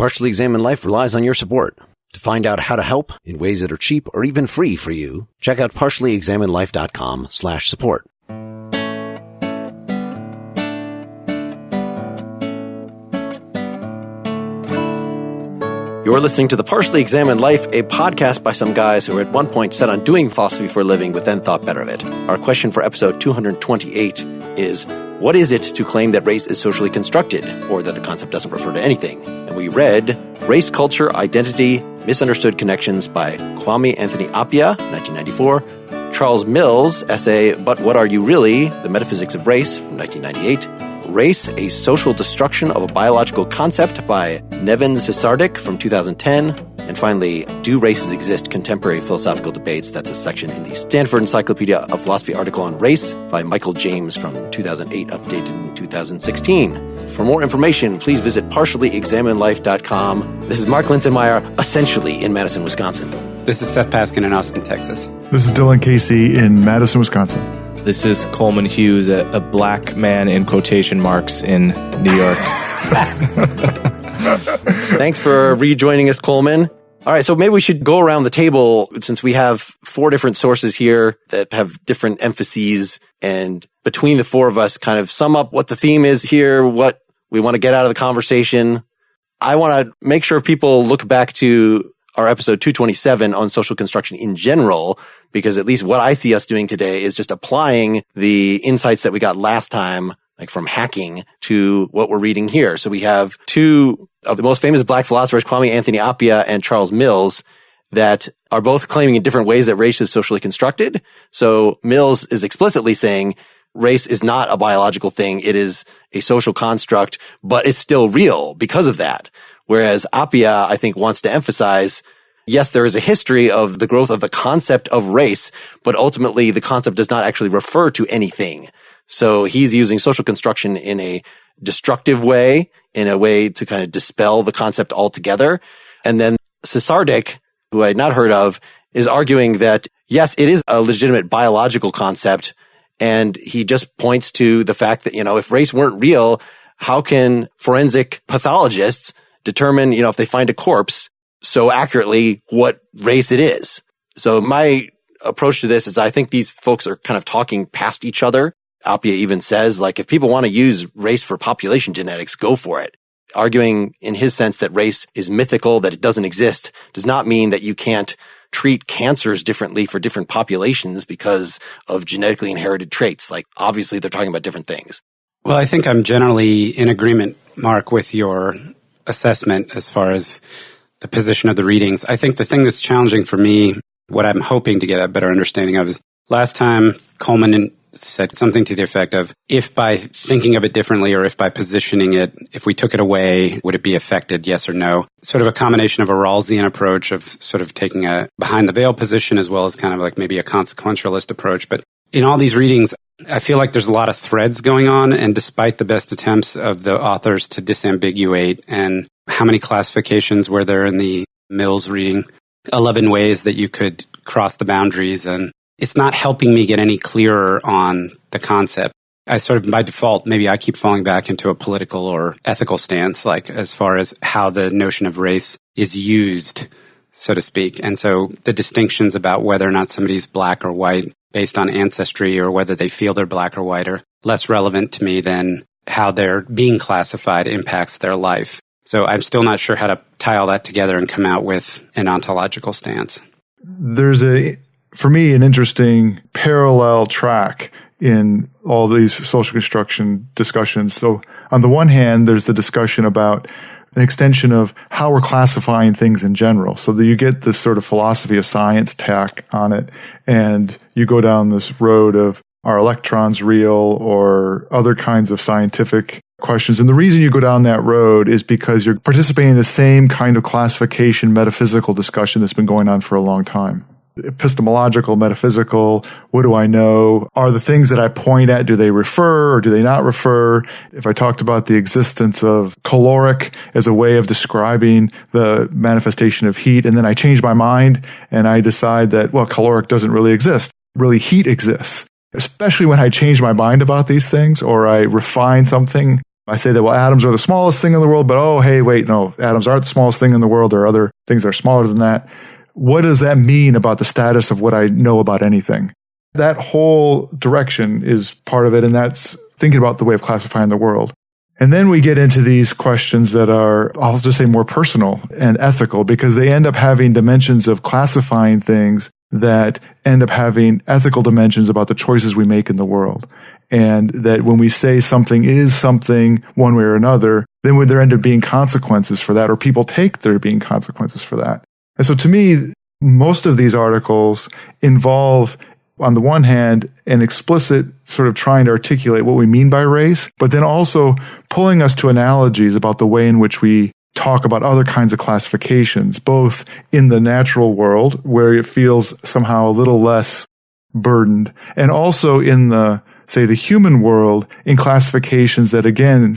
Partially Examined Life relies on your support. To find out how to help in ways that are cheap or even free for you, check out partiallyexaminedlife.com/support. You're listening to The Partially Examined Life, a podcast by some guys who were at one point set on doing philosophy for a living, but then thought better of it. Our question for episode 228 is, what is it to claim that race is socially constructed, or that the concept doesn't refer to anything? And we read Race, Culture, Identity, Misunderstood Connections by Kwame Anthony Appiah, 1994, Charles Mills' essay, But What Are You Really? The Metaphysics of Race, from 1998, Race, A Social Destruction of a Biological Concept by Neven Sesardic from 2010. And finally, Do Races Exist? Contemporary Philosophical Debates. That's a section in the Stanford Encyclopedia of Philosophy article on race by Michael James from 2008, updated in 2016. For more information, please visit partiallyexaminedlife.com. This is Mark Linsenmeyer, essentially in Madison, Wisconsin. This is Seth Paskin in Austin, Texas. This is Dylan Casey in Madison, Wisconsin. This is Coleman Hughes, a black man in quotation marks in New York. Thanks for rejoining us, Coleman. All right, so maybe we should go around the table since we have four different sources here that have different emphases, and between the four of us kind of sum up what the theme is here, what we want to get out of the conversation. I want to make sure people look back to our episode 227 on social construction in general, because at least what I see us doing today is just applying the insights that we got last time, like from hacking, to what we're reading here. So we have two of the most famous black philosophers, Kwame Anthony Appiah and Charles Mills, that are both claiming in different ways that race is socially constructed. So Mills is explicitly saying race is not a biological thing. It is a social construct, but it's still real because of that. Whereas Appiah, I think, wants to emphasize, yes, there is a history of the growth of the concept of race, but ultimately the concept does not actually refer to anything. So he's using social construction in a destructive way, in a way to kind of dispel the concept altogether. And then Sesardic, who I had not heard of, is arguing that, yes, it is a legitimate biological concept. And he just points to the fact that, if race weren't real, how can forensic pathologists determine, if they find a corpse so accurately what race it is? So my approach to this is I think these folks are kind of talking past each other. Appiah even says, if people want to use race for population genetics, go for it. Arguing in his sense that race is mythical, that it doesn't exist, does not mean that you can't treat cancers differently for different populations because of genetically inherited traits. Obviously, they're talking about different things. Well, I think I'm generally in agreement, Mark, with your assessment as far as the position of the readings. I think the thing that's challenging for me, what I'm hoping to get a better understanding of, is last time Coleman said something to the effect of, if by thinking of it differently or if by positioning it, if we took it away, would it be affected, yes or no? Sort of a combination of a Rawlsian approach of sort of taking a behind the veil position as well as kind of like maybe a consequentialist approach. But in all these readings, I feel like there's a lot of threads going on, and despite the best attempts of the authors to disambiguate, and how many classifications were there in the Mills reading? 11 ways that you could cross the boundaries, and it's not helping me get any clearer on the concept. I sort of, by default, maybe I keep falling back into a political or ethical stance, as far as how the notion of race is used, so to speak. And so the distinctions about whether or not somebody's black or white based on ancestry or whether they feel they're black or white are less relevant to me than how they're being classified impacts their life. So I'm still not sure how to tie all that together and come out with an ontological stance. There's for me, an interesting parallel track in all these social construction discussions. So on the one hand, there's the discussion about an extension of how we're classifying things in general. So that you get this sort of philosophy of science tack on it, and you go down this road of, are electrons real, or other kinds of scientific questions. And the reason you go down that road is because you're participating in the same kind of classification, metaphysical discussion that's been going on for a long time. Epistemological, metaphysical, what do I know? Are the things that I point at, do they refer or do they not refer? If I talked about the existence of caloric as a way of describing the manifestation of heat, and then I change my mind and I decide that, well, caloric doesn't really exist. Really, heat exists. Especially when I change my mind about these things or I refine something, I say that, well, atoms are the smallest thing in the world, but oh, hey, wait, no, atoms aren't the smallest thing in the world. There are other things that are smaller than that. What does that mean about the status of what I know about anything? That whole direction is part of it, and that's thinking about the way of classifying the world. And then we get into these questions that are, I'll just say, more personal and ethical, because they end up having dimensions of classifying things that end up having ethical dimensions about the choices we make in the world. And that when we say something is something one way or another, then would there end up being consequences for that, or people take there being consequences for that. And so to me, most of these articles involve, on the one hand, an explicit sort of trying to articulate what we mean by race, but then also pulling us to analogies about the way in which we talk about other kinds of classifications, both in the natural world, where it feels somehow a little less burdened, and also in the, say, the human world, in classifications that, again,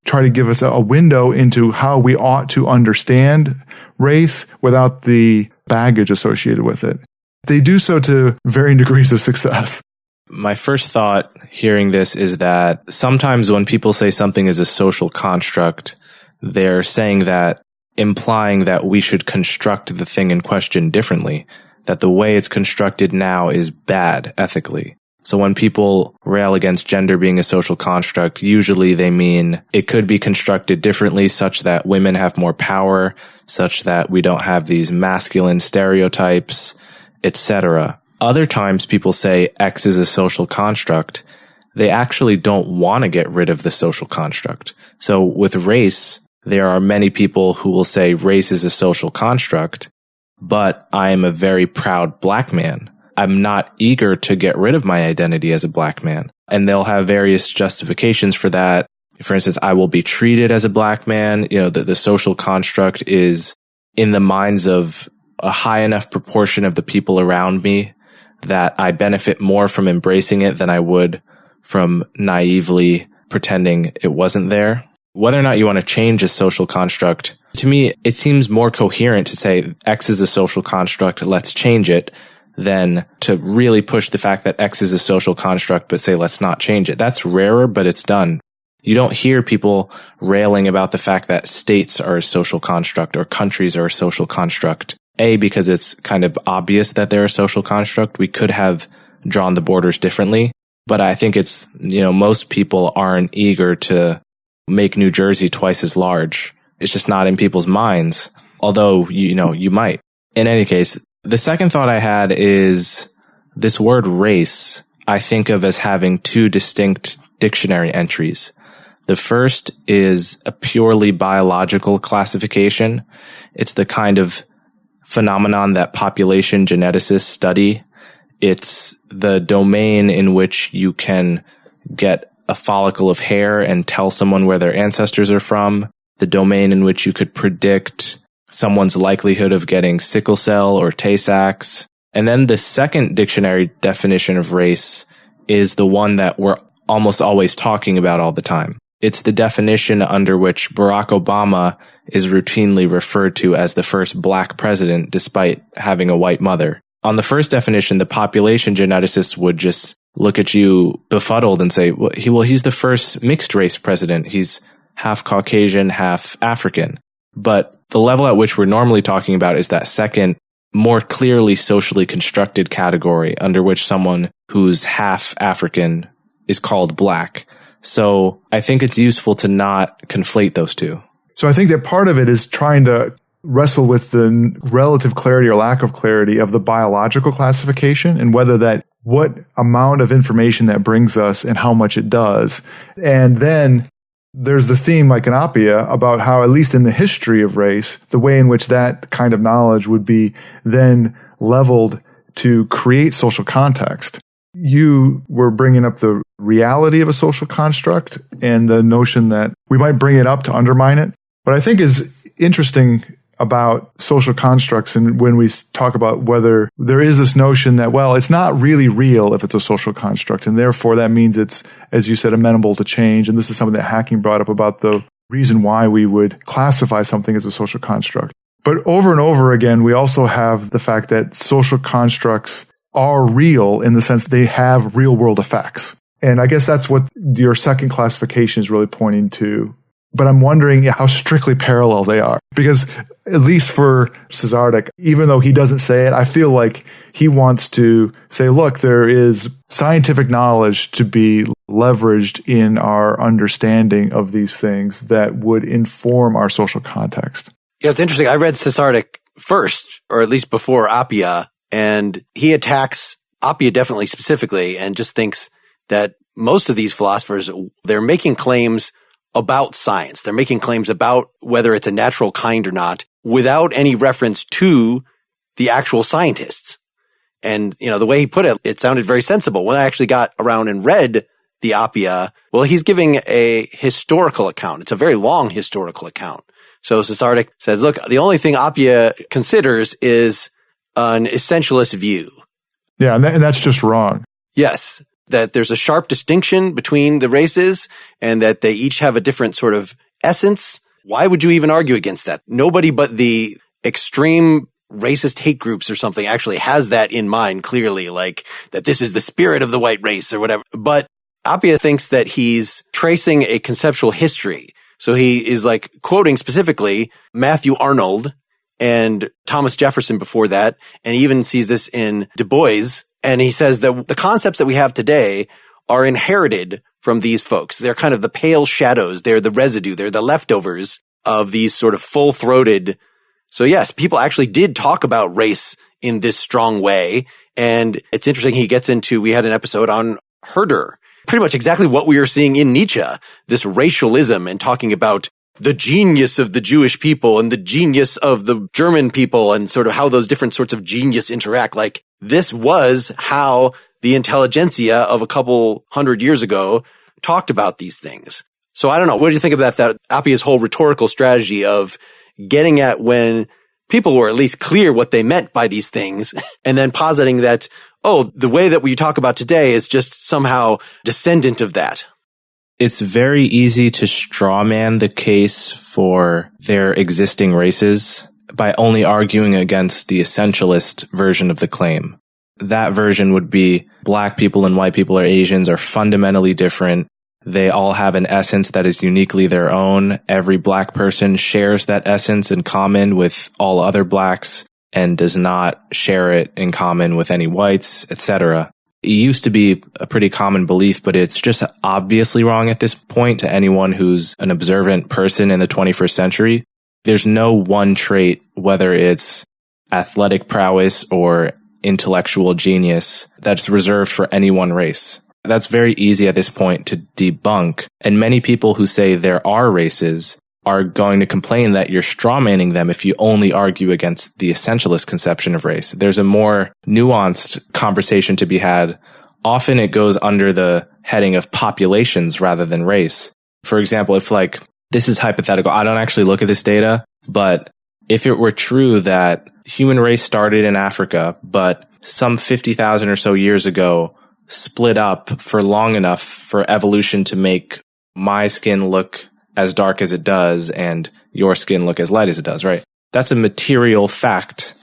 try to give us a window into how we ought to understand race without the baggage associated with it. They do so to varying degrees of success. My first thought hearing this is that sometimes when people say something is a social construct, they're saying that, implying that we should construct the thing in question differently, that the way it's constructed now is bad ethically. So when people rail against gender being a social construct, usually they mean it could be constructed differently such that women have more power, such that we don't have these masculine stereotypes, etc. Other times people say X is a social construct. They actually don't want to get rid of the social construct. So with race, there are many people who will say race is a social construct, but I am a very proud black man. I'm not eager to get rid of my identity as a black man. And they'll have various justifications for that. For instance, I will be treated as a black man. The social construct is in the minds of a high enough proportion of the people around me that I benefit more from embracing it than I would from naively pretending it wasn't there. Whether or not you want to change a social construct, to me, it seems more coherent to say X is a social construct, let's change it, than to really push the fact that X is a social construct, but say let's not change it. That's rarer, but it's done. You don't hear people railing about the fact that states are a social construct or countries are a social construct. A, because it's kind of obvious that they're a social construct. We could have drawn the borders differently, but I think it's, most people aren't eager to make New Jersey twice as large. It's just not in people's minds, although, you might. In any case, the second thought I had is this word race, I think of as having two distinct dictionary entries. The first is a purely biological classification. It's the kind of phenomenon that population geneticists study. It's the domain in which you can get a follicle of hair and tell someone where their ancestors are from, the domain in which you could predict someone's likelihood of getting sickle cell or Tay-Sachs. And then the second dictionary definition of race is the one that we're almost always talking about all the time. It's the definition under which Barack Obama is routinely referred to as the first black president despite having a white mother. On the first definition, the population geneticists would just look at you befuddled and say, well, he's the first mixed race president. He's half Caucasian, half African. But the level at which we're normally talking about is that second, more clearly socially constructed category under which someone who's half African is called black. So I think it's useful to not conflate those two. So I think that part of it is trying to wrestle with the relative clarity or lack of clarity of the biological classification and what amount of information that brings us and how much it does. And then there's the theme, like in Appiah, about how, at least in the history of race, the way in which that kind of knowledge would be then leveled to create social context. You were bringing up the reality of a social construct and the notion that we might bring it up to undermine it. What I think is interesting about social constructs, and when we talk about whether there is this notion that, well, it's not really real if it's a social construct, and therefore that means it's, as you said, amenable to change. And this is something that Hacking brought up about the reason why we would classify something as a social construct. But over and over again, we also have the fact that social constructs are real in the sense they have real world effects. And I guess that's what your second classification is really pointing to. But I'm wondering how strictly parallel they are. Because at least for Sesardic, even though he doesn't say it, I feel like he wants to say, look, there is scientific knowledge to be leveraged in our understanding of these things that would inform our social context. Yeah, it's interesting. I read Sesardic first, or at least before Appiah, and he attacks Appiah definitely specifically and just thinks that most of these philosophers, they're making claims about science. They're making claims about whether it's a natural kind or not without any reference to the actual scientists. And, the way he put it, it sounded very sensible. When I actually got around and read the Appiah, well, he's giving a historical account. It's a very long historical account. So Sesardic says, look, the only thing Appiah considers is an essentialist view. Yeah, and that's just wrong. Yes. That there's a sharp distinction between the races and that they each have a different sort of essence. Why would you even argue against that? Nobody but the extreme racist hate groups or something actually has that in mind clearly, like that this is the spirit of the white race or whatever. But Appiah thinks that he's tracing a conceptual history. So he is like quoting specifically Matthew Arnold and Thomas Jefferson before that. And he even sees this in Du Bois. And he says that the concepts that we have today are inherited from these folks. They're kind of the pale shadows. They're the residue. They're the leftovers of these sort of full-throated. So yes, people actually did talk about race in this strong way. And it's interesting. He gets into, we had an episode on Herder, pretty much exactly what we are seeing in Nietzsche, this racialism and talking about the genius of the Jewish people and the genius of the German people and sort of how those different sorts of genius interact. Like this was how the intelligentsia of a couple hundred years ago talked about these things. So I don't know. What do you think about that Appiah's whole rhetorical strategy of getting at when people were at least clear what they meant by these things and then positing that, oh, the way that we talk about today is just somehow descendant of that? It's very easy to strawman the case for their existing races by only arguing against the essentialist version of the claim. That version would be black people and white people or Asians are fundamentally different. They all have an essence that is uniquely their own. Every black person shares that essence in common with all other blacks and does not share it in common with any whites, etc. It used to be a pretty common belief, but it's just obviously wrong at this point to anyone who's an observant person in the 21st century. There's no one trait, whether it's athletic prowess or intellectual genius, that's reserved for any one race. That's very easy at this point to debunk. And many people who say there are races are going to complain that you're strawmanning them if you only argue against the essentialist conception of race. There's a more nuanced conversation to be had. Often it goes under the heading of populations rather than race. For example, if this is hypothetical, I don't actually look at this data, but if it were true that human race started in Africa, but some 50,000 or so years ago split up for long enough for evolution to make my skin look as dark as it does and your skin look as light as it does, right? That's a material fact.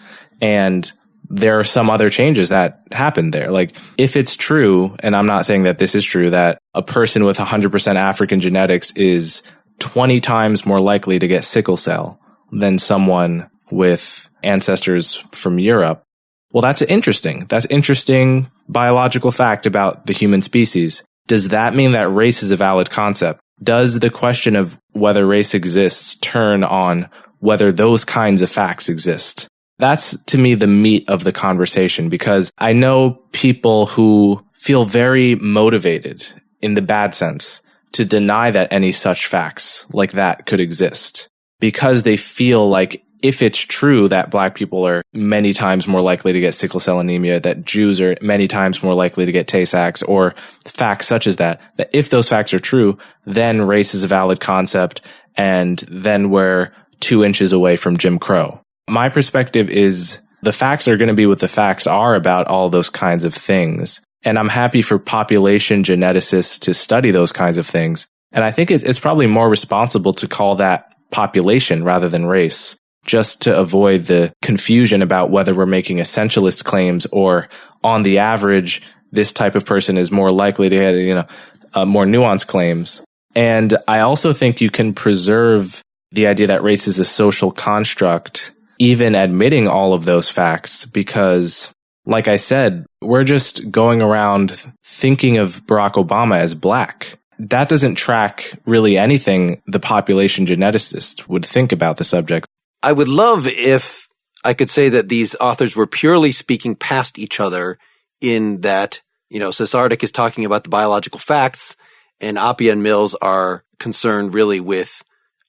And there are some other changes that happened there. Like if it's true, and I'm not saying that this is true, that a person with 100% African genetics is 20 times more likely to get sickle cell than someone with ancestors from Europe. Well, that's interesting. That's interesting biological fact about the human species. Does that mean that race is a valid concept? Does the question of whether race exists turn on whether those kinds of facts exist? That's, to me, the meat of the conversation, because I know people who feel very motivated, in the bad sense, to deny that any such facts like that could exist, because they feel like if it's true that black people are many times more likely to get sickle cell anemia, that Jews are many times more likely to get Tay-Sachs, or facts such as that if those facts are true, then race is a valid concept, and then we're 2 inches away from Jim Crow. My perspective is the facts are going to be what the facts are about all those kinds of things. And I'm happy for population geneticists to study those kinds of things. And I think it's probably more responsible to call that population rather than race, just to avoid the confusion about whether we're making essentialist claims or, on the average, this type of person is more likely to get, more nuanced claims. And I also think you can preserve the idea that race is a social construct, even admitting all of those facts, because, like I said, we're just going around thinking of Barack Obama as black. That doesn't track really anything the population geneticist would think about the subject. I would love if I could say that these authors were purely speaking past each other in that, Sesardic is talking about the biological facts and Appiah and Mills are concerned really with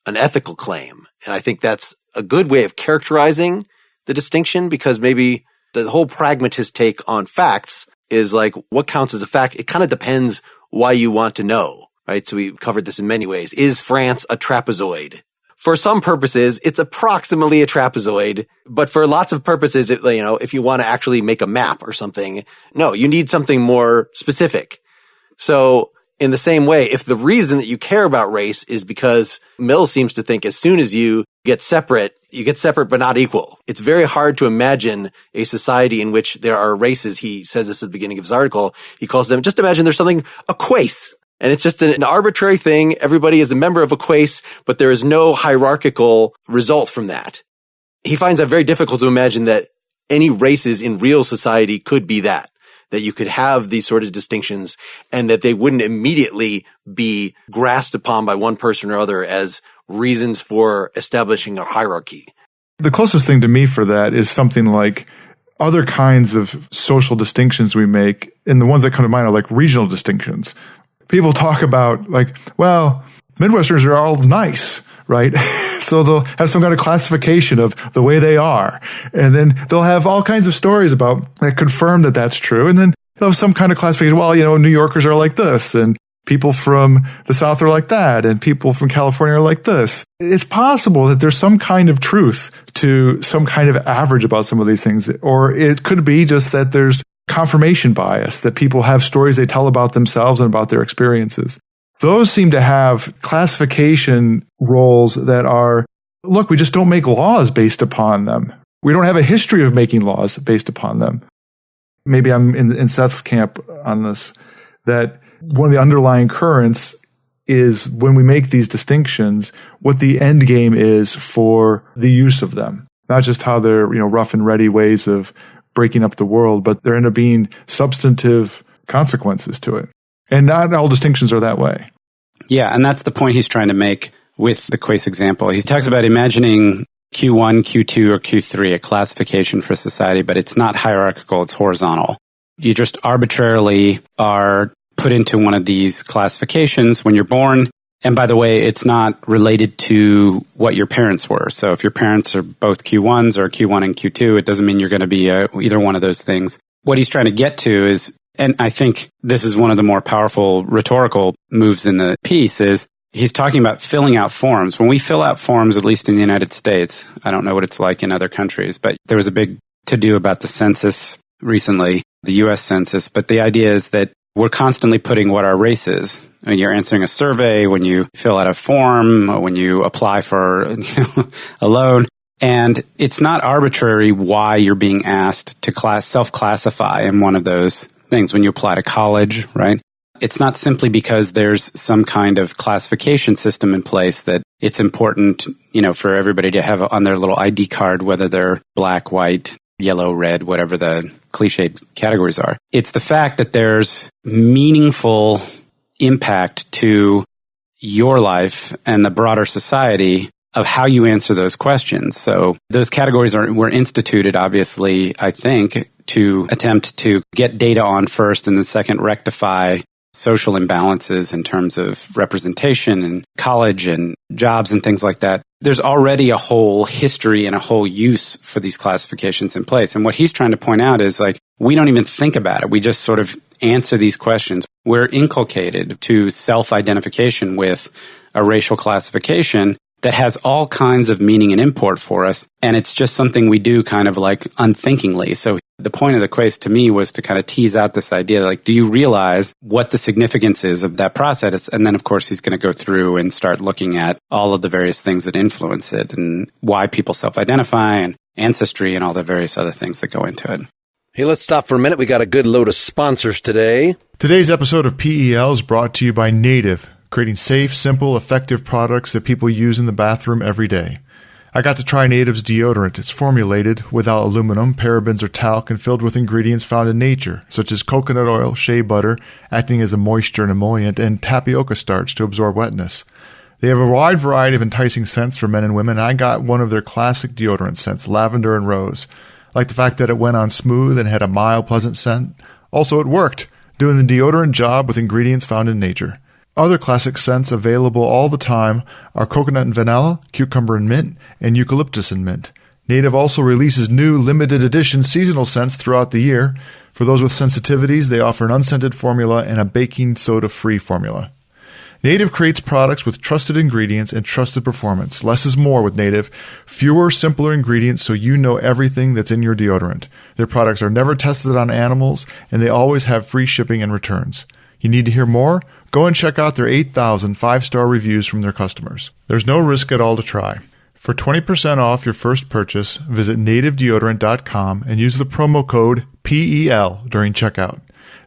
an ethical claim. And I think that's a good way of characterizing the distinction, because maybe the whole pragmatist take on facts is like, what counts as a fact? It kind of depends why you want to know, right? So we covered this in many ways. Is France a trapezoid? For some purposes, it's approximately a trapezoid, but for lots of purposes, if you want to actually make a map or something, no, you need something more specific. So in the same way, if the reason that you care about race is because Mills seems to think as soon as you get separate but not equal. It's very hard to imagine a society in which there are races. He says this at the beginning of his article. He calls them, just imagine there's something, a quace. And it's just an arbitrary thing. Everybody is a member of a quace, but there is no hierarchical result from that. He finds that very difficult to imagine that any races in real society could be that you could have these sort of distinctions and that they wouldn't immediately be grasped upon by one person or other as reasons for establishing a hierarchy. The closest thing to me for that is something like other kinds of social distinctions we make, and the ones that come to mind are like regional distinctions. People talk about Midwesterners are all nice, right? So they'll have some kind of classification of the way they are. And then they'll have all kinds of stories about that confirm that that's true. And then they'll have some kind of classification. New Yorkers are like this, and people from the South are like that, and people from California are like this. It's possible that there's some kind of truth to some kind of average about some of these things. Or it could be just that there's confirmation bias, that people have stories they tell about themselves and about their experiences. Those seem to have classification roles that are, look, we just don't make laws based upon them. We don't have a history of making laws based upon them. Maybe I'm in Seth's camp on this, that one of the underlying currents is when we make these distinctions, what the end game is for the use of them. Not just how they're, rough and ready ways of breaking up the world, but there end up being substantive consequences to it. And not all distinctions are that way. Yeah, and that's the point he's trying to make with the quace example. He talks about imagining Q1, Q2, or Q3, a classification for society, but it's not hierarchical, it's horizontal. You just arbitrarily are put into one of these classifications when you're born. And by the way, it's not related to what your parents were. So if your parents are both Q1s or Q1 and Q2, it doesn't mean you're going to be either one of those things. What he's trying to get to is, and I think this is one of the more powerful rhetorical moves in the piece, is he's talking about filling out forms. When we fill out forms, at least in the United States, I don't know what it's like in other countries, but there was a big to-do about the census recently, the U.S. Census. But the idea is that we're constantly putting what our race is. When you're answering a survey, when you fill out a form, when you apply for a loan. And it's not arbitrary why you're being asked to self-classify in one of those things when you apply to college, right? It's not simply because there's some kind of classification system in place that it's important, for everybody to have on their little ID card, whether they're black, white, yellow, red, whatever the cliched categories are. It's the fact that there's meaningful impact to your life and the broader society of how you answer those questions. So those categories were instituted, obviously, I think, to attempt to get data on first, and then second, rectify social imbalances in terms of representation and college and jobs and things like that. There's already a whole history and a whole use for these classifications in place. And what he's trying to point out is we don't even think about it. We just sort of answer these questions. We're inculcated to self-identification with a racial classification that has all kinds of meaning and import for us. And it's just something we do kind of unthinkingly. So the point of the quace to me was to kind of tease out this idea, do you realize what the significance is of that process? And then, of course, he's going to go through and start looking at all of the various things that influence it and why people self-identify and ancestry and all the various other things that go into it. Hey, let's stop for a minute. We got a good load of sponsors today. Today's episode of PEL is brought to you by Native, creating safe, simple, effective products that people use in the bathroom every day. I got to try Native's deodorant. It's formulated without aluminum, parabens, or talc, and filled with ingredients found in nature, such as coconut oil, shea butter, acting as a moisture and emollient, and tapioca starch to absorb wetness. They have a wide variety of enticing scents for men and women. I got one of their classic deodorant scents, lavender and rose. I like the fact that it went on smooth and had a mild, pleasant scent. Also, it worked, doing the deodorant job with ingredients found in nature. Other classic scents available all the time are coconut and vanilla, cucumber and mint, and eucalyptus and mint. Native also releases new limited edition seasonal scents throughout the year. For those with sensitivities, they offer an unscented formula and a baking soda-free formula. Native creates products with trusted ingredients and trusted performance. Less is more with Native. Fewer, simpler ingredients so you know everything that's in your deodorant. Their products are never tested on animals, and they always have free shipping and returns. You need to hear more? Go and check out their 8,000 5-star reviews from their customers. There's no risk at all to try. For 20% off your first purchase, visit nativedeodorant.com and use the promo code PEL during checkout.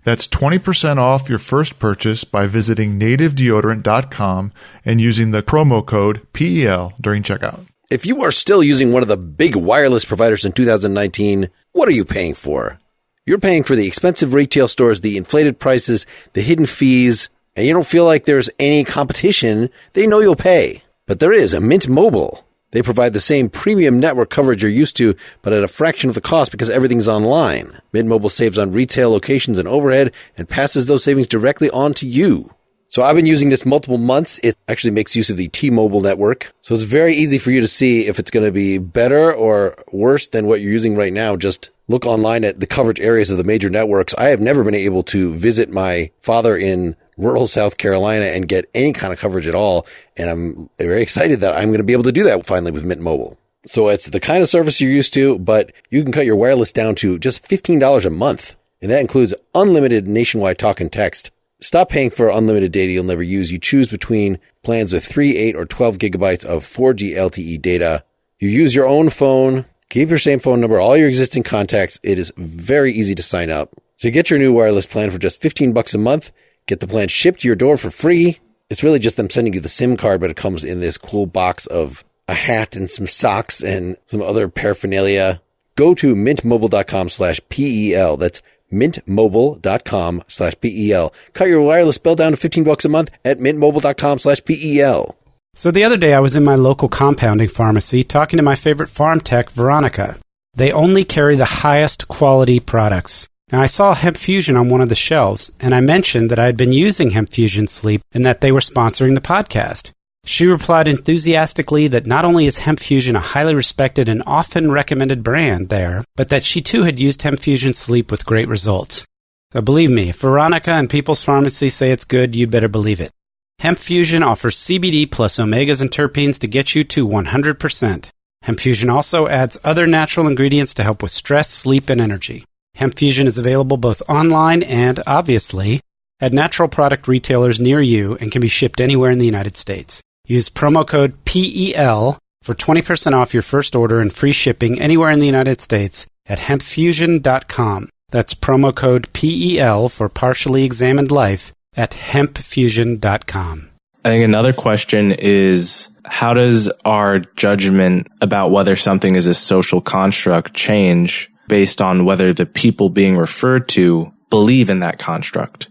That's 20% off your first purchase by visiting nativedeodorant.com and using the promo code PEL during checkout. If you are still using one of the big wireless providers in 2019, what are you paying for? You're paying for the expensive retail stores, the inflated prices, the hidden fees, and you don't feel like there's any competition. They know you'll pay. But there is a Mint Mobile. They provide the same premium network coverage you're used to, but at a fraction of the cost because everything's online. Mint Mobile saves on retail locations and overhead and passes those savings directly on to you. So I've been using this multiple months. It actually makes use of the T-Mobile network. So it's very easy for you to see if it's going to be better or worse than what you're using right now. Just look online at the coverage areas of the major networks. I have never been able to visit my father in rural South Carolina and get any kind of coverage at all. And I'm very excited that I'm going to be able to do that finally with Mint Mobile. So it's the kind of service you're used to, but you can cut your wireless down to just $15 a month. And that includes unlimited nationwide talk and text. Stop paying for unlimited data you'll never use. You choose between plans with 3, 8, or 12 gigabytes of 4G LTE data. You use your own phone. Keep your same phone number, all your existing contacts. It is very easy to sign up. So get your new wireless plan for just $15 a month. Get the plan shipped to your door for free. It's really just them sending you the SIM card, but it comes in this cool box of a hat and some socks and some other paraphernalia. Go to mintmobile.com/PEL. That's mintmobile.com/PEL. Cut your wireless bill down to $15 a month at mintmobile.com/PEL. So the other day I was in my local compounding pharmacy talking to my favorite farm tech, Veronica. They only carry the highest quality products. Now, I saw Hemp Fusion on one of the shelves, and I mentioned that I had been using Hemp Fusion Sleep and that they were sponsoring the podcast. She replied enthusiastically that not only is Hemp Fusion a highly respected and often recommended brand there, but that she too had used Hemp Fusion Sleep with great results. So believe me, if Veronica and People's Pharmacy say it's good, you'd better believe it. Hemp Fusion offers CBD plus omegas and terpenes to get you to 100%. Hemp Fusion also adds other natural ingredients to help with stress, sleep, and energy. Hemp Fusion is available both online and, obviously, at natural product retailers near you and can be shipped anywhere in the United States. Use promo code PEL for 20% off your first order and free shipping anywhere in the United States at hempfusion.com. That's promo code PEL for partially examined life at hempfusion.com. I think another question is, how does our judgment about whether something is a social construct change based on whether the people being referred to believe in that construct?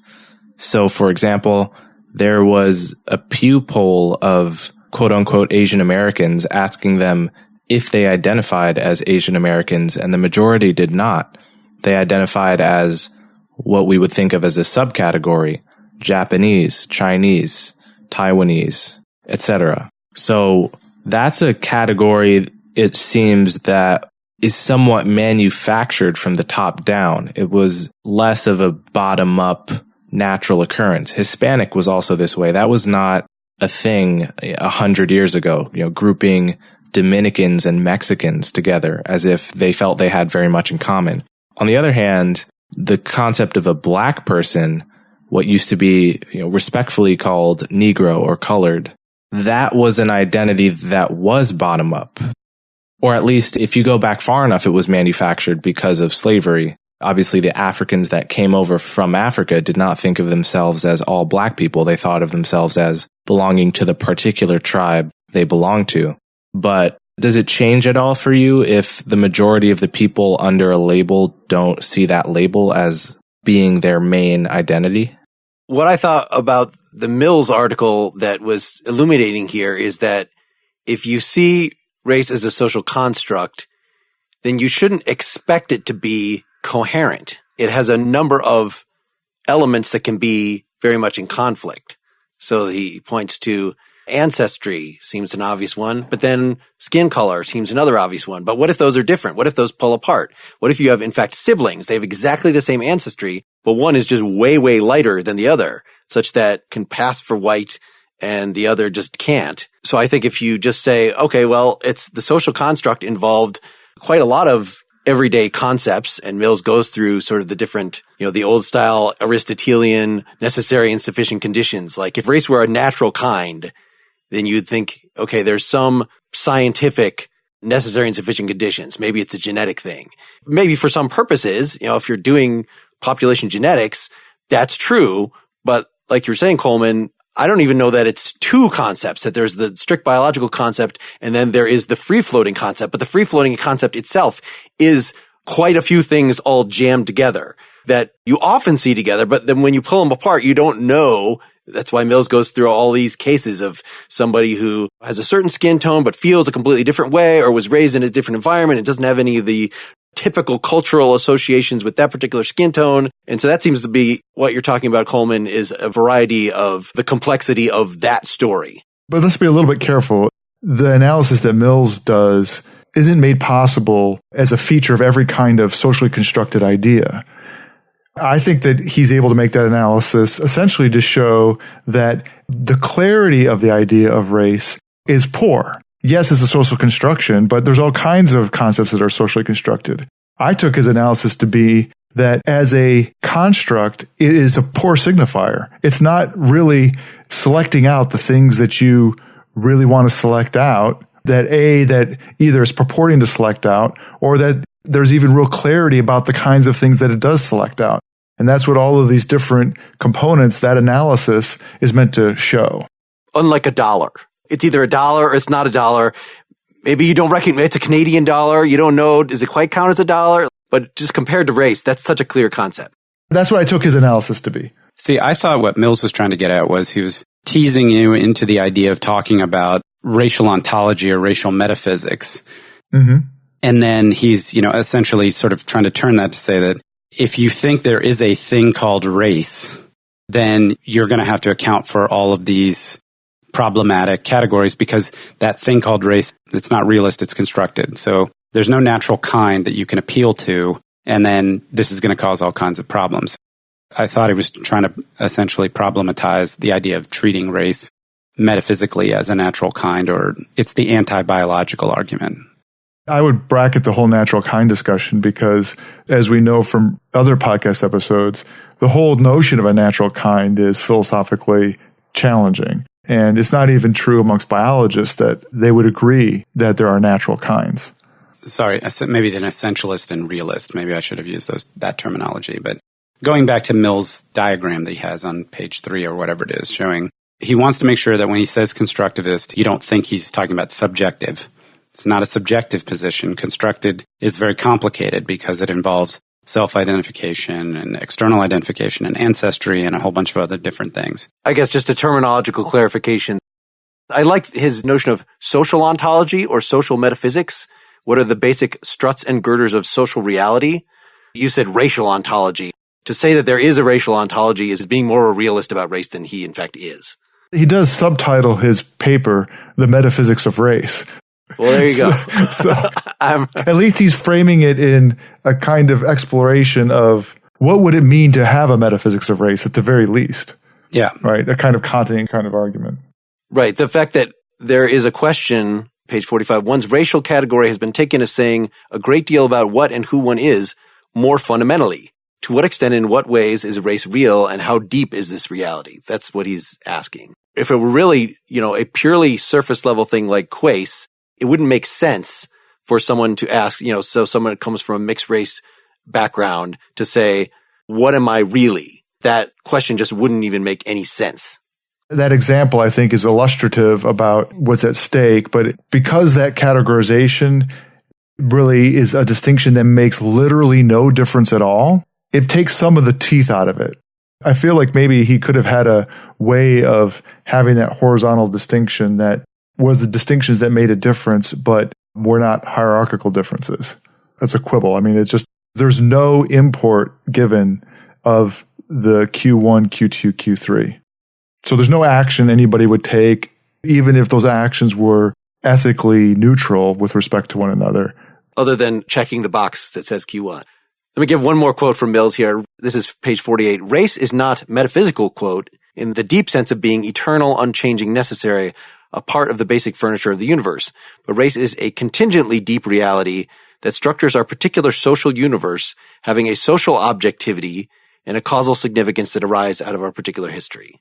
So, for example, there was a Pew poll of quote-unquote Asian Americans asking them if they identified as Asian Americans, and the majority did not. They identified as what we would think of as a subcategory: Japanese, Chinese, Taiwanese, etc. So that's a category, it seems, that is somewhat manufactured from the top down. It was less of a bottom-up natural occurrence. Hispanic was also this way. That was not a thing 100 years ago, grouping Dominicans and Mexicans together as if they felt they had very much in common. On the other hand, the concept of a black person, what used to be respectfully called Negro or colored, that was an identity that was bottom-up. Or at least, if you go back far enough, it was manufactured because of slavery. Obviously, the Africans that came over from Africa did not think of themselves as all black people. They thought of themselves as belonging to the particular tribe they belonged to. But does it change at all for you if the majority of the people under a label don't see that label as being their main identity? What I thought about the Mills article that was illuminating here is that if you see race as a social construct, then you shouldn't expect it to be coherent. It has a number of elements that can be very much in conflict. So he points to ancestry seems an obvious one, but then skin color seems another obvious one. But what if those are different? What if those pull apart? What if you have, in fact, siblings? They have exactly the same ancestry, but one is just way, way lighter than the other, such that can pass for white and the other just can't. So I think if you just say, okay, well, it's the social construct involved quite a lot of everyday concepts, and Mills goes through sort of the different, the old style Aristotelian necessary and sufficient conditions. Like if race were a natural kind, then you'd think, okay, there's some scientific necessary and sufficient conditions. Maybe it's a genetic thing. Maybe for some purposes, if you're doing population genetics, that's true. But like you're saying, Coleman, I don't even know that it's two concepts, that there's the strict biological concept and then there is the free-floating concept. But the free-floating concept itself is quite a few things all jammed together that you often see together. But then when you pull them apart, you don't know. That's why Mills goes through all these cases of somebody who has a certain skin tone but feels a completely different way or was raised in a different environment and doesn't have any of the typical cultural associations with that particular skin tone. And so that seems to be what you're talking about, Coleman, is a variety of the complexity of that story. But let's be a little bit careful. The analysis that Mills does isn't made possible as a feature of every kind of socially constructed idea. I think that he's able to make that analysis essentially to show that the clarity of the idea of race is poor. Yes, it's a social construction, but there's all kinds of concepts that are socially constructed. I took his analysis to be that as a construct, it is a poor signifier. It's not really selecting out the things that you really want to select out, that either is purporting to select out or that there's even real clarity about the kinds of things that it does select out. And that's what all of these different components, that analysis is meant to show. Unlike a dollar. It's either a dollar or it's not a dollar. Maybe you don't recognize it's a Canadian dollar. You don't know, does it quite count as a dollar? But just compared to race, that's such a clear concept. That's what I took his analysis to be. See, I thought what Mills was trying to get at was he was teasing you into the idea of talking about racial ontology or racial metaphysics. Mm-hmm. And then he's, essentially sort of trying to turn that to say that if you think there is a thing called race, then you're going to have to account for all of these problematic categories because that thing called race, it's not realist, it's constructed. So there's no natural kind that you can appeal to, and then this is going to cause all kinds of problems. I thought he was trying to essentially problematize the idea of treating race metaphysically as a natural kind, or it's the anti-biological argument. I would bracket the whole natural kind discussion because, as we know from other podcast episodes, the whole notion of a natural kind is philosophically challenging. And it's not even true amongst biologists that they would agree that there are natural kinds. Sorry, I said maybe an essentialist and realist. Maybe I should have used that terminology. But going back to Mills' diagram that he has on page 3 or whatever it is, showing he wants to make sure that when he says constructivist, you don't think he's talking about subjective. It's not a subjective position. Constructed is very complicated because it involves self-identification and external identification and ancestry and a whole bunch of other different things. I guess just a terminological clarification. I like his notion of social ontology or social metaphysics. What are the basic struts and girders of social reality? You said racial ontology. To say that there is a racial ontology is being more a realist about race than he in fact is. He does subtitle his paper, The Metaphysics of Race. Well, there you go. So at least he's framing it in a kind of exploration of what would it mean to have a metaphysics of race at the very least. Yeah. Right. A kind of Kantian kind of argument. Right. The fact that there is a question, page 45, one's racial category has been taken as saying a great deal about what and who one is more fundamentally. To what extent, in what ways is race real and how deep is this reality? That's what he's asking. If it were really, a purely surface level thing like Quace, it wouldn't make sense for someone to ask, so someone that comes from a mixed race background to say, what am I really? That question just wouldn't even make any sense. That example, I think, is illustrative about what's at stake. But because that categorization really is a distinction that makes literally no difference at all, it takes some of the teeth out of it. I feel like maybe he could have had a way of having that horizontal distinction that was the distinctions that made a difference, but were not hierarchical differences. That's a quibble. I mean, it's just, there's no import given of the Q1, Q2, Q3. So there's no action anybody would take, even if those actions were ethically neutral with respect to one another. Other than checking the box that says Q1. Let me give one more quote from Mills here. This is page 48. Race is not metaphysical, quote, in the deep sense of being eternal, unchanging, necessary, a part of the basic furniture of the universe. But race is a contingently deep reality that structures our particular social universe, having a social objectivity and a causal significance that arise out of our particular history.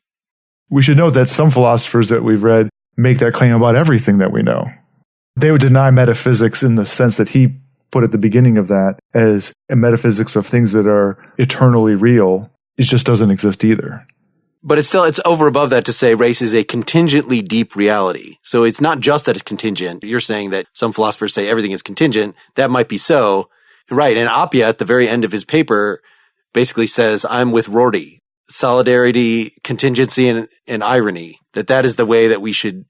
We should note that some philosophers that we've read make that claim about everything that we know. They would deny metaphysics in the sense that he put at the beginning of that as a metaphysics of things that are eternally real. It just doesn't exist either. But it's over above that to say race is a contingently deep reality. So it's not just that it's contingent. You're saying that some philosophers say everything is contingent. That might be so. Right. And Appiah at the very end of his paper basically says, I'm with Rorty. Solidarity, contingency, and irony. That is the way that we should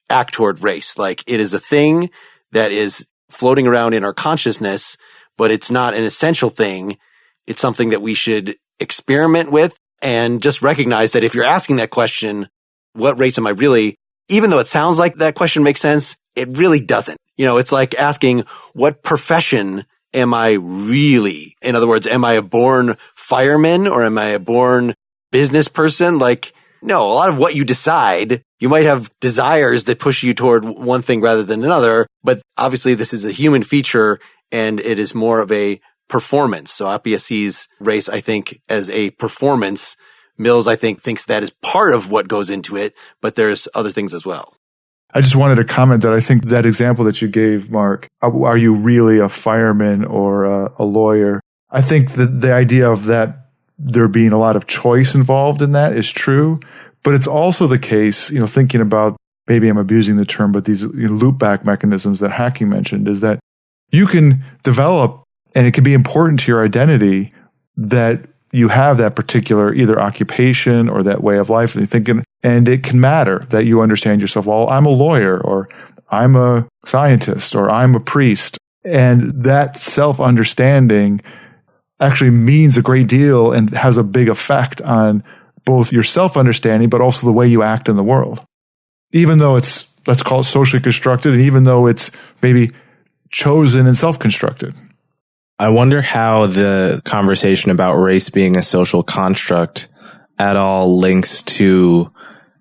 act toward race. Like, it is a thing that is floating around in our consciousness, but it's not an essential thing. It's something that we should experiment with and just recognize that if you're asking that question, what race am I really? Even though it sounds like that question makes sense, it really doesn't. It's like asking, what profession am I really? In other words, am I a born fireman or am I a born business person? Like, no, a lot of what you decide, you might have desires that push you toward one thing rather than another, but obviously this is a human feature and it is more of a performance. So Appiah sees race, I think, as a performance. Mills, I think, thinks that is part of what goes into it, but there's other things as well. I just wanted to comment that I think that example that you gave, Mark, are you really a fireman or a lawyer? I think that the idea of that there being a lot of choice involved in that is true, but it's also the case, thinking about, maybe I'm abusing the term, but these loopback mechanisms that Hacking mentioned, is that you can develop, and it can be important to your identity that you have that particular either occupation or that way of life, and you're thinking, and it can matter that you understand yourself. Well, I'm a lawyer, or I'm a scientist, or I'm a priest. And that self-understanding actually means a great deal and has a big effect on both your self-understanding, but also the way you act in the world. Even though it's, let's call it socially constructed, and even though it's maybe chosen and self-constructed. I wonder how the conversation about race being a social construct at all links to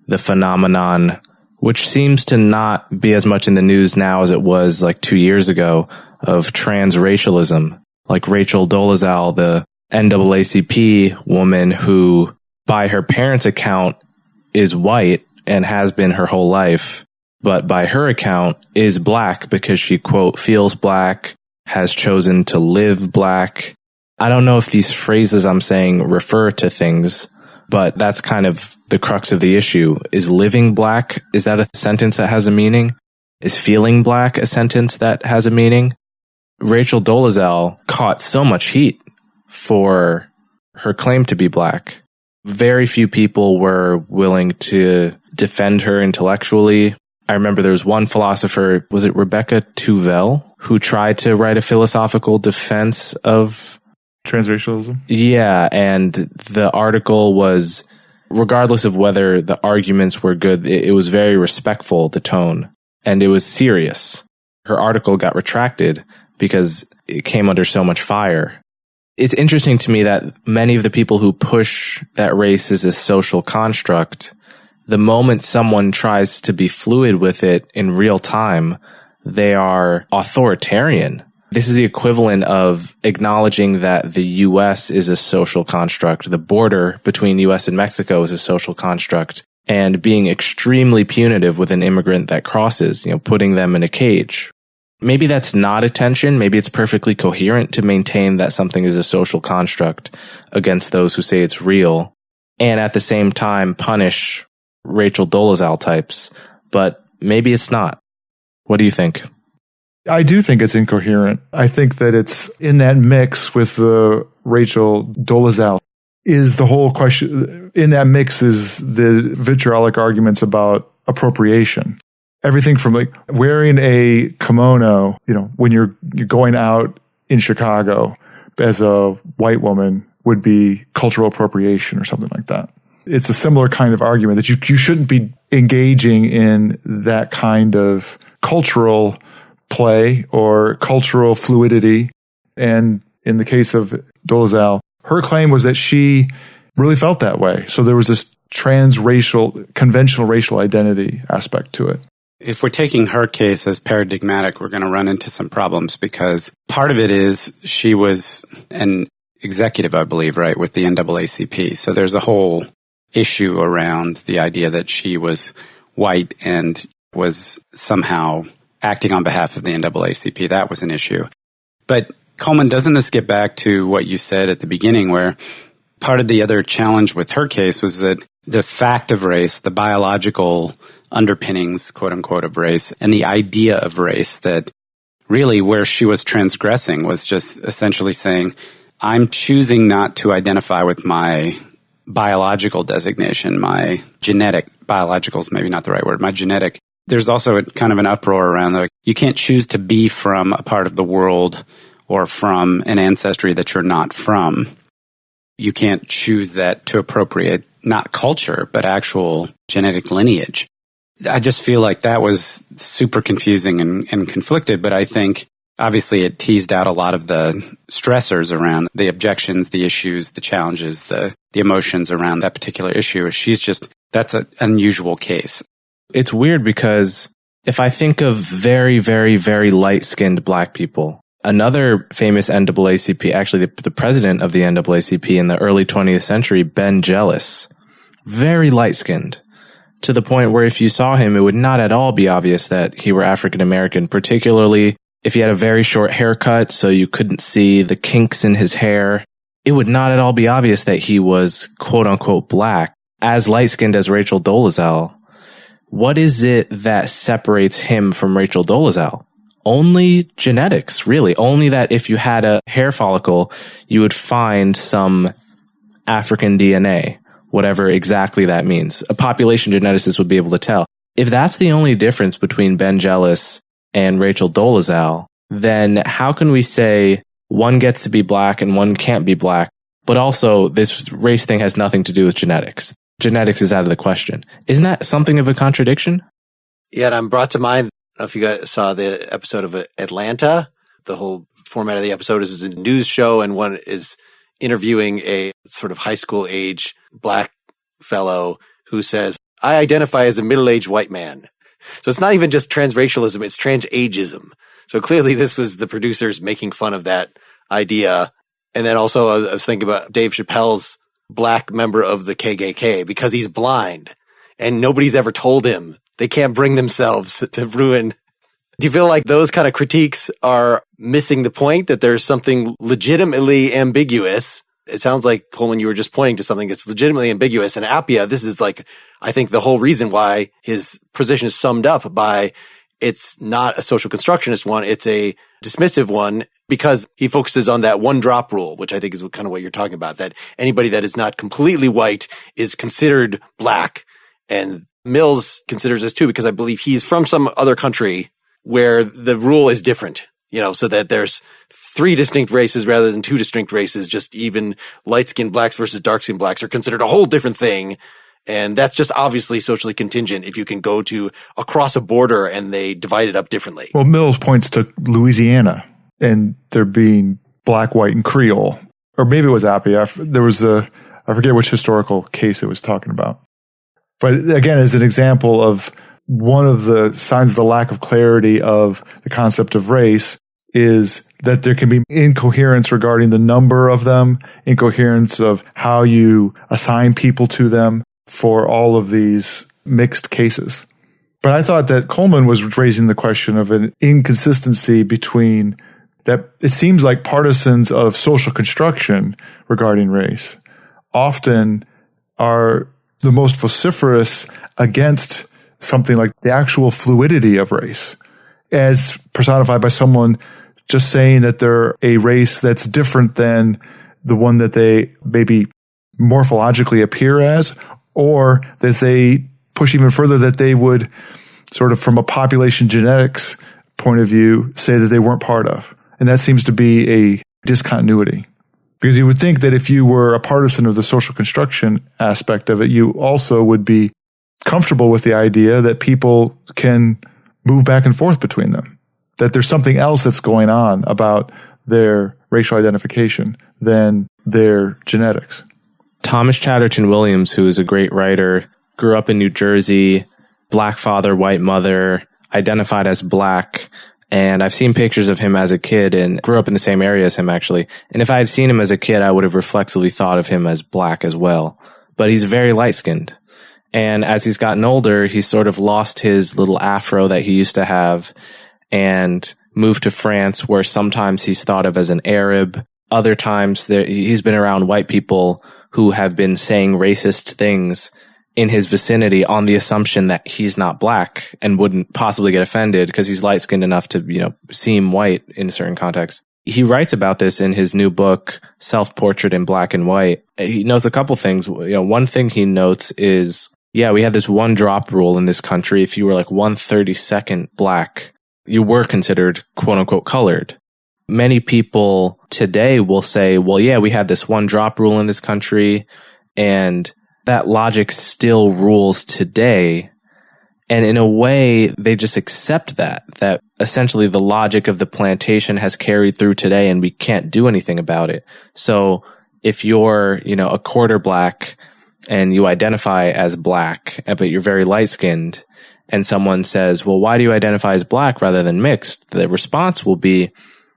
the phenomenon, which seems to not be as much in the news now as it was like 2 years ago, of transracialism. Like Rachel Dolezal, the NAACP woman who, by her parents' account, is white and has been her whole life, but by her account is black because she, quote, feels black, has chosen to live black. I don't know if these phrases I'm saying refer to things, but that's kind of the crux of the issue. Is living black, is that a sentence that has a meaning? Is feeling black a sentence that has a meaning? Rachel Dolezal caught so much heat for her claim to be black. Very few people were willing to defend her intellectually. I remember there was one philosopher, was it Rebecca Tuvell, who tried to write a philosophical defense of transracialism? Yeah, and the article was, regardless of whether the arguments were good, it was very respectful, the tone, and it was serious. Her article got retracted because it came under so much fire. It's interesting to me that many of the people who push that race is a social construct, the moment someone tries to be fluid with it in real time, they are authoritarian. This is the equivalent of acknowledging that the U.S. is a social construct, the border between U.S. and Mexico is a social construct, and being extremely punitive with an immigrant that crosses, putting them in a cage. maybe that's not a tension. Maybe it's perfectly coherent to maintain that something is a social construct against those who say it's real, and at the same time punish Rachel Dolezal types. But maybe it's not. What do you think? I do think it's incoherent. I think that it's in that mix with the Rachel Dolezal is the whole question. In that mix is the vitriolic arguments about appropriation. Everything from like wearing a kimono, when you're going out in Chicago as a white woman would be cultural appropriation or something like that. It's a similar kind of argument that you shouldn't be engaging in that kind of cultural play or cultural fluidity. And in the case of Dolezal, her claim was that she really felt that way. So there was this transracial, conventional racial identity aspect to it. If we're taking her case as paradigmatic, we're going to run into some problems because part of it is she was an executive, I believe, right, with the NAACP. So there's a whole issue around the idea that she was white and was somehow acting on behalf of the NAACP. That was an issue. But Coleman, doesn't this get back to what you said at the beginning, where part of the other challenge with her case was that the fact of race, the biological underpinnings, quote unquote, of race, and the idea of race, that really where she was transgressing was just essentially saying, I'm choosing not to identify with my biological designation, my genetic, biological is maybe not the right word, my genetic. There's also kind of an uproar around you can't choose to be from a part of the world or from an ancestry that you're not from. You can't choose that to appropriate not culture, but actual genetic lineage. I just feel like that was super confusing and conflicted, but I think obviously it teased out a lot of the stressors around the objections, the issues, the challenges, the emotions around that particular issue. That's an unusual case. It's weird because if I think of very, very, very light-skinned black people, another famous NAACP, actually the president of the NAACP in the early 20th century, Ben Jealous, very light-skinned, to the point where if you saw him, it would not at all be obvious that he were African American, particularly if he had a very short haircut so you couldn't see the kinks in his hair. It would not at all be obvious that he was quote-unquote black, as light-skinned as Rachel Dolezal. What is it that separates him from Rachel Dolezal? Only genetics, really. Only that if you had a hair follicle, you would find some African DNA, whatever exactly that means. A population geneticist would be able to tell. If that's the only difference between Ben Jealous and Rachel Dolezal, then how can we say one gets to be black and one can't be black, but also this race thing has nothing to do with genetics? Genetics is out of the question. Isn't that something of a contradiction? Yeah, and I'm brought to mind, I don't know if you guys saw the episode of Atlanta. The whole format of the episode is a news show, and one is interviewing a sort of high school age black fellow who says, I identify as a middle-aged white man. So it's not even just transracialism, it's transageism. So clearly this was the producers making fun of that idea. And then also I was thinking about Dave Chappelle's black member of the KKK because he's blind and nobody's ever told him they can't bring themselves to ruin. Do you feel like those kind of critiques are missing the point, that there's something legitimately ambiguous? It sounds like, Coleman, you were just pointing to something that's legitimately ambiguous. And Appiah, this is like, I think the whole reason why his position is summed up by it's not a social constructionist one, it's a dismissive one, because he focuses on that one drop rule, which I think is kind of what you're talking about, that anybody that is not completely white is considered black. And Mills considers this too, because I believe he's from some other country where the rule is different, so that there's 3 distinct races rather than 2 distinct races. Just even light-skinned blacks versus dark-skinned blacks are considered a whole different thing. And that's just obviously socially contingent if you can go to across a border and they divide it up differently. Well, Mills points to Louisiana and there being black, white, and Creole. Or maybe it was Appiah. There was I forget which historical case it was talking about. But again, as an example of one of the signs of the lack of clarity of the concept of race is that there can be incoherence regarding the number of them, incoherence of how you assign people to them for all of these mixed cases. But I thought that Coleman was raising the question of an inconsistency between that. It seems like partisans of social construction regarding race often are the most vociferous against something like the actual fluidity of race, as personified by someone just saying that they're a race that's different than the one that they maybe morphologically appear as, or that they push even further that they would sort of from a population genetics point of view say that they weren't part of. And that seems to be a discontinuity. Because you would think that if you were a partisan of the social construction aspect of it, you also would be comfortable with the idea that people can move back and forth between them, that there's something else that's going on about their racial identification than their genetics. Thomas Chatterton Williams, who is a great writer, grew up in New Jersey, black father, white mother, identified as black. And I've seen pictures of him as a kid and grew up in the same area as him, actually. And if I had seen him as a kid, I would have reflexively thought of him as black as well. But he's very light-skinned. And as he's gotten older, he's sort of lost his little afro that he used to have and moved to France, where sometimes he's thought of as an Arab. Other times he's been around white people who have been saying racist things in his vicinity on the assumption that he's not black and wouldn't possibly get offended because he's light-skinned enough to, seem white in certain contexts. He writes about this in his new book, Self-Portrait in Black and White. He notes a couple things. One thing he notes is, we had this one drop rule in this country. If you were like 1/32nd black, you were considered quote unquote colored. Many people today will say, we had this one drop rule in this country, and that logic still rules today. And in a way, they just accept that essentially the logic of the plantation has carried through today and we can't do anything about it. So if you're, a quarter black and you identify as black, but you're very light skinned, and someone says, well, why do you identify as black rather than mixed? The response will be,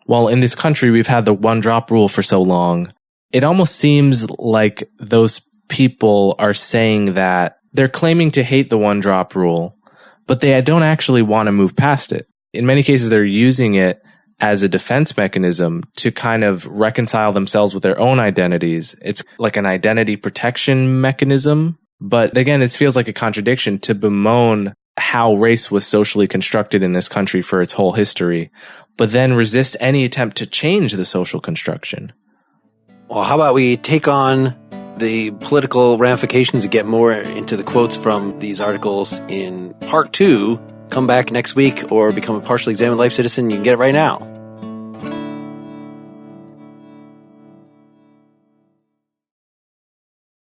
well, in this country, we've had the one drop rule for so long. It almost seems like those people are saying that they're claiming to hate the one drop rule, but they don't actually want to move past it. In many cases, they're using it as a defense mechanism to kind of reconcile themselves with their own identities. It's like an identity protection mechanism. But again, this feels like a contradiction to bemoan how race was socially constructed in this country for its whole history, but then resist any attempt to change the social construction. Well, how about we take on the political ramifications and get more into the quotes from these articles in part 2. Come back next week or become a partially examined life citizen. You can get it right now.